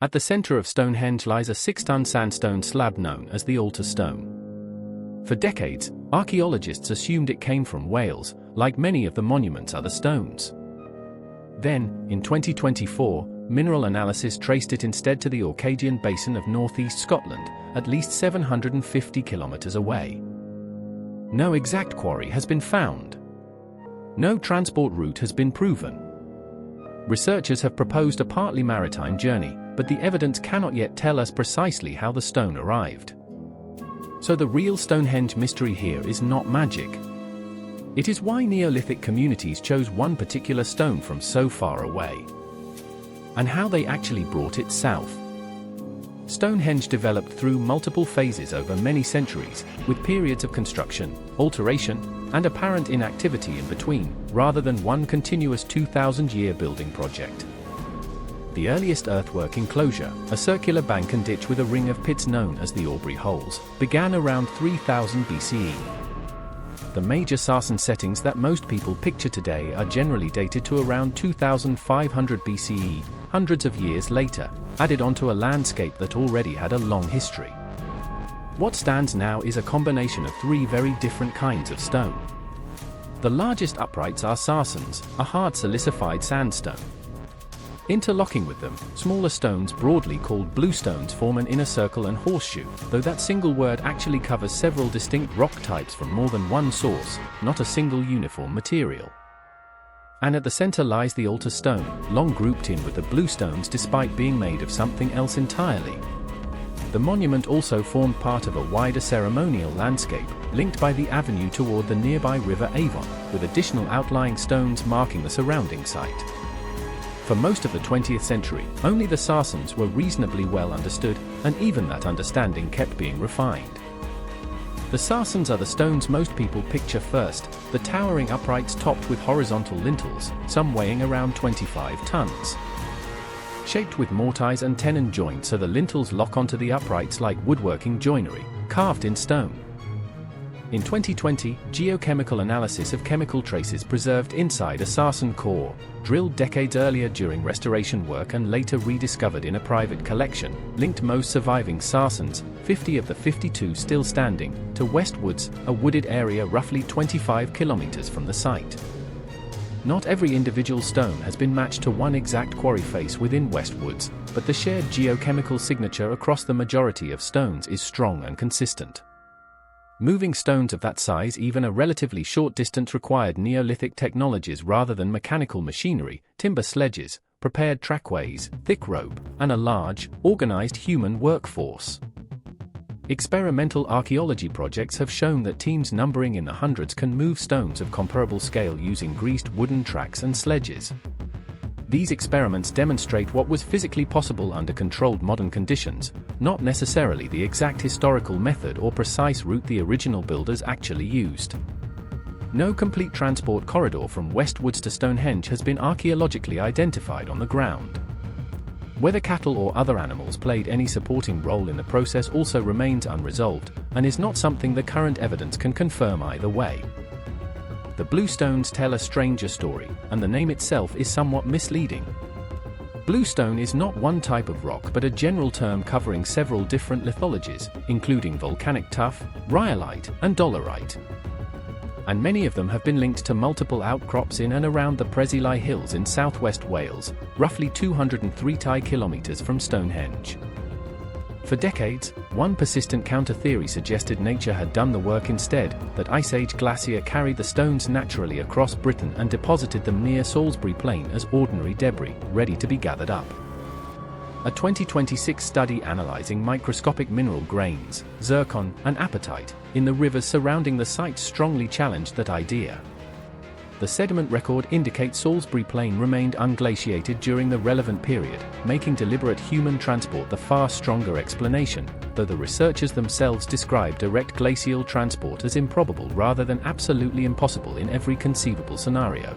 At the center of Stonehenge lies a 6-ton sandstone slab known as the altar stone. For decades, archaeologists assumed it came from Wales, like many of the monument's other stones. Then, in 2024, mineral analysis traced it instead to the Orcadian Basin of northeast Scotland, at least 750 kilometers away. No exact quarry has been found. No transport route has been proven. Researchers have proposed a partly maritime journey, but the evidence cannot yet tell us precisely how the stone arrived. So the real Stonehenge mystery here is not magic. It is why Neolithic communities chose one particular stone from so far away, and how they actually brought it south. Stonehenge developed through multiple phases over many centuries, with periods of construction, alteration, and apparent inactivity in between, rather than one continuous 2,000-year building project. The earliest earthwork enclosure, a circular bank and ditch with a ring of pits known as the Aubrey Holes, began around 3000 BCE. The major sarsen settings that most people picture today are generally dated to around 2500 BCE, hundreds of years later, added onto a landscape that already had a long history. What stands now is a combination of three very different kinds of stone. The largest uprights are sarsens, a hard silicified sandstone. Interlocking with them, smaller stones broadly called bluestones form an inner circle and horseshoe, though that single word actually covers several distinct rock types from more than one source, not a single uniform material. And at the center lies the altar stone, long grouped in with the bluestones despite being made of something else entirely. The monument also formed part of a wider ceremonial landscape, linked by the avenue toward the nearby river Avon, with additional outlying stones marking the surrounding site. For most of the 20th century, only the sarsens were reasonably well understood, and even that understanding kept being refined. The sarsens are the stones most people picture first, the towering uprights topped with horizontal lintels, some weighing around 25 tons. Shaped with mortise and tenon joints so the lintels lock onto the uprights like woodworking joinery, carved in stone. In 2020, geochemical analysis of chemical traces preserved inside a sarsen core, drilled decades earlier during restoration work and later rediscovered in a private collection, linked most surviving sarsens, 50 of the 52 still standing, to Westwoods, a wooded area roughly 25 kilometers from the site. Not every individual stone has been matched to one exact quarry face within Westwoods, but the shared geochemical signature across the majority of stones is strong and consistent. Moving stones of that size even a relatively short distance required Neolithic technologies rather than mechanical machinery, timber sledges, prepared trackways, thick rope, and a large, organized human workforce. Experimental archaeology projects have shown that teams numbering in the hundreds can move stones of comparable scale using greased wooden tracks and sledges. These experiments demonstrate what was physically possible under controlled modern conditions, not necessarily the exact historical method or precise route the original builders actually used. No complete transport corridor from Westwoods to Stonehenge has been archaeologically identified on the ground. Whether cattle or other animals played any supporting role in the process also remains unresolved, and is not something the current evidence can confirm either way. The bluestones tell a stranger story, and the name itself is somewhat misleading. Bluestone is not one type of rock but a general term covering several different lithologies, including volcanic tuff, rhyolite, and dolerite. And many of them have been linked to multiple outcrops in and around the Preseli Hills in southwest Wales, roughly 203 kilometers from Stonehenge. For decades, one persistent counter-theory suggested nature had done the work instead, that Ice Age glacier carried the stones naturally across Britain and deposited them near Salisbury Plain as ordinary debris, ready to be gathered up. A 2026 study analyzing microscopic mineral grains, zircon, and apatite, in the rivers surrounding the site strongly challenged that idea. The sediment record indicates Salisbury Plain remained unglaciated during the relevant period, making deliberate human transport the far stronger explanation, though the researchers themselves describe direct glacial transport as improbable rather than absolutely impossible in every conceivable scenario.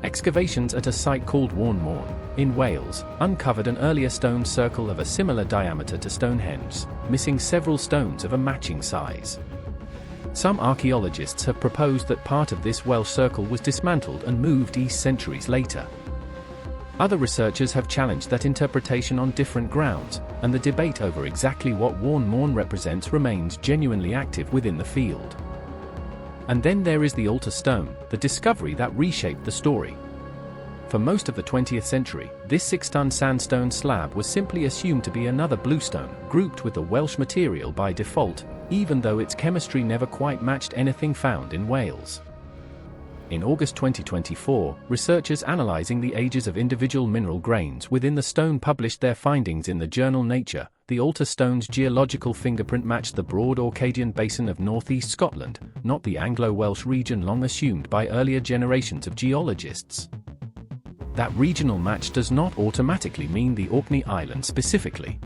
Excavations at a site called Warnmorn, in Wales, uncovered an earlier stone circle of a similar diameter to Stonehenge, missing several stones of a matching size. Some archaeologists have proposed that part of this Welsh circle was dismantled and moved east centuries later. Other researchers have challenged that interpretation on different grounds, and the debate over exactly what worn Mourn represents remains genuinely active within the field. And then there is the altar stone, the discovery that reshaped the story. For most of the 20th century, this 6-ton sandstone slab was simply assumed to be another bluestone, grouped with the Welsh material by default, even though its chemistry never quite matched anything found in Wales. In August 2024, researchers analyzing the ages of individual mineral grains within the stone published their findings in the journal Nature. The altar stone's geological fingerprint matched the broad Orcadian basin of northeast Scotland, not the Anglo-Welsh region long assumed by earlier generations of geologists. That regional match does not automatically mean the Orkney Island specifically.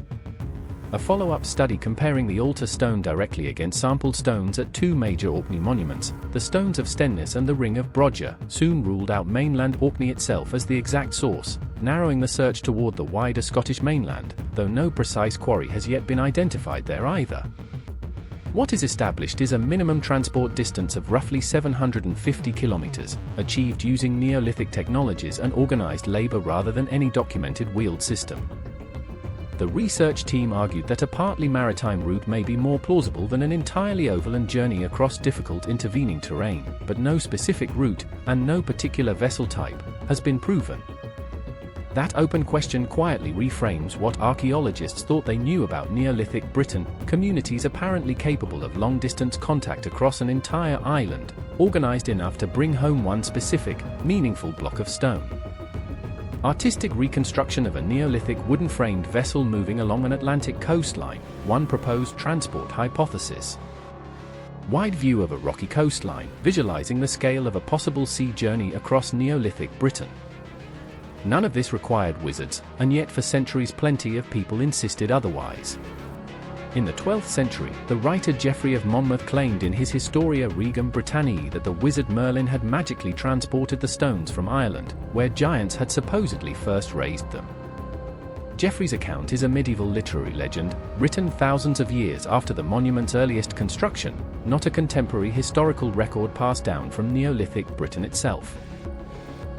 A follow-up study comparing the altar stone directly against sampled stones at two major Orkney monuments, the stones of Stenness and the Ring of Brodger, soon ruled out mainland Orkney itself as the exact source, narrowing the search toward the wider Scottish mainland, though no precise quarry has yet been identified there either. What is established is a minimum transport distance of roughly 750 kilometers, achieved using Neolithic technologies and organized labor rather than any documented wheeled system. The research team argued that a partly maritime route may be more plausible than an entirely overland journey across difficult intervening terrain, but no specific route, and no particular vessel type, has been proven. That open question quietly reframes what archaeologists thought they knew about Neolithic Britain: communities apparently capable of long-distance contact across an entire island, organized enough to bring home one specific, meaningful block of stone. Artistic reconstruction of a Neolithic wooden-framed vessel moving along an Atlantic coastline, one proposed transport hypothesis. Wide view of a rocky coastline, visualizing the scale of a possible sea journey across Neolithic Britain. None of this required wizards, and yet for centuries plenty of people insisted otherwise. In the 12th century, the writer Geoffrey of Monmouth claimed in his Historia Regum Britanniae that the wizard Merlin had magically transported the stones from Ireland, where giants had supposedly first raised them. Geoffrey's account is a medieval literary legend, written thousands of years after the monument's earliest construction, not a contemporary historical record passed down from Neolithic Britain itself.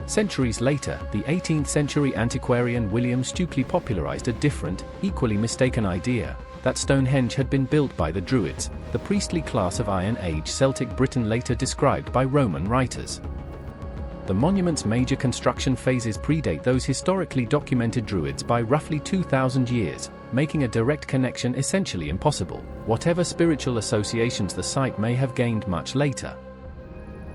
Centuries later, the 18th-century antiquarian William Stukeley popularized a different, equally mistaken idea: that Stonehenge had been built by the Druids, the priestly class of Iron Age Celtic Britain later described by Roman writers. The monument's major construction phases predate those historically documented Druids by roughly 2,000 years, making a direct connection essentially impossible, whatever spiritual associations the site may have gained much later.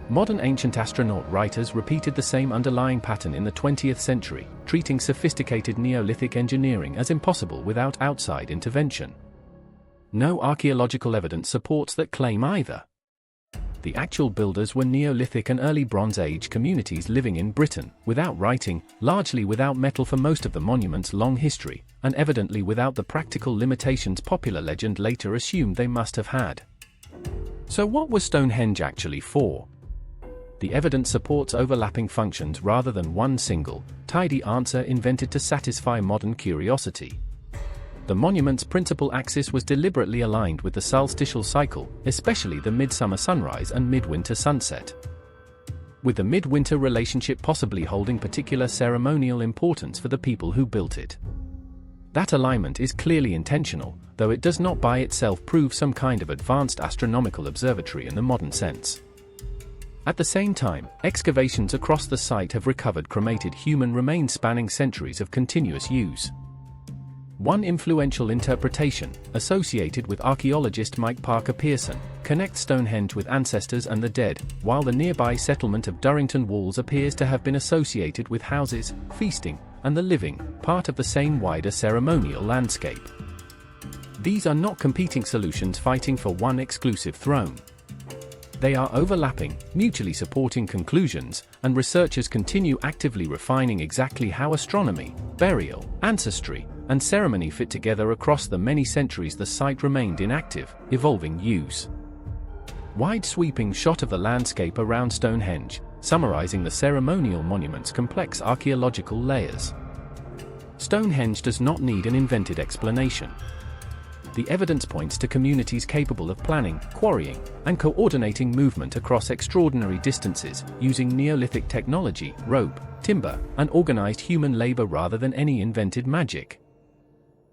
Modern ancient astronaut writers repeated the same underlying pattern in the 20th century, treating sophisticated Neolithic engineering as impossible without outside intervention. No archaeological evidence supports that claim either. The actual builders were Neolithic and early Bronze Age communities living in Britain, without writing, largely without metal for most of the monument's long history, and evidently without the practical limitations popular legend later assumed they must have had. So what was Stonehenge actually for? The evidence supports overlapping functions rather than one single, tidy answer invented to satisfy modern curiosity. The monument's principal axis was deliberately aligned with the solstitial cycle, especially the midsummer sunrise and midwinter sunset, with the midwinter relationship possibly holding particular ceremonial importance for the people who built it. That alignment is clearly intentional, though it does not by itself prove some kind of advanced astronomical observatory in the modern sense. At the same time, excavations across the site have recovered cremated human remains spanning centuries of continuous use. One influential interpretation, associated with archaeologist Mike Parker Pearson, connects Stonehenge with ancestors and the dead, while the nearby settlement of Durrington Walls appears to have been associated with houses, feasting, and the living, part of the same wider ceremonial landscape. These are not competing solutions fighting for one exclusive throne. They are overlapping, mutually supporting conclusions, and researchers continue actively refining exactly how astronomy, burial, ancestry, and ceremony fit together across the many centuries the site remained in active, evolving use. Wide sweeping shot of the landscape around Stonehenge, summarizing the ceremonial monument's complex archaeological layers. Stonehenge does not need an invented explanation. the evidence points to communities capable of planning, quarrying, and coordinating movement across extraordinary distances using Neolithic technology, rope, timber, and organized human labor rather than any invented magic.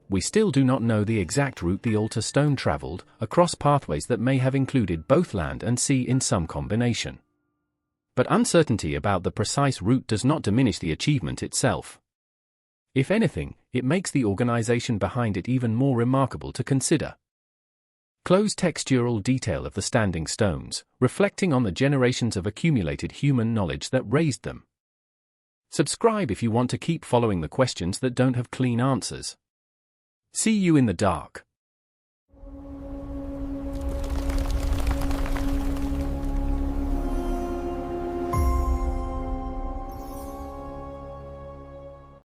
We still do not know the exact route the altar stone traveled, across pathways that may have included both land and sea in some combination. But uncertainty about the precise route does not diminish the achievement itself. If anything, it makes the organization behind it even more remarkable to consider. Close textural detail of the standing stones, reflecting on the generations of accumulated human knowledge that raised them. Subscribe if you want to keep following the questions that don't have clean answers. See you in the dark.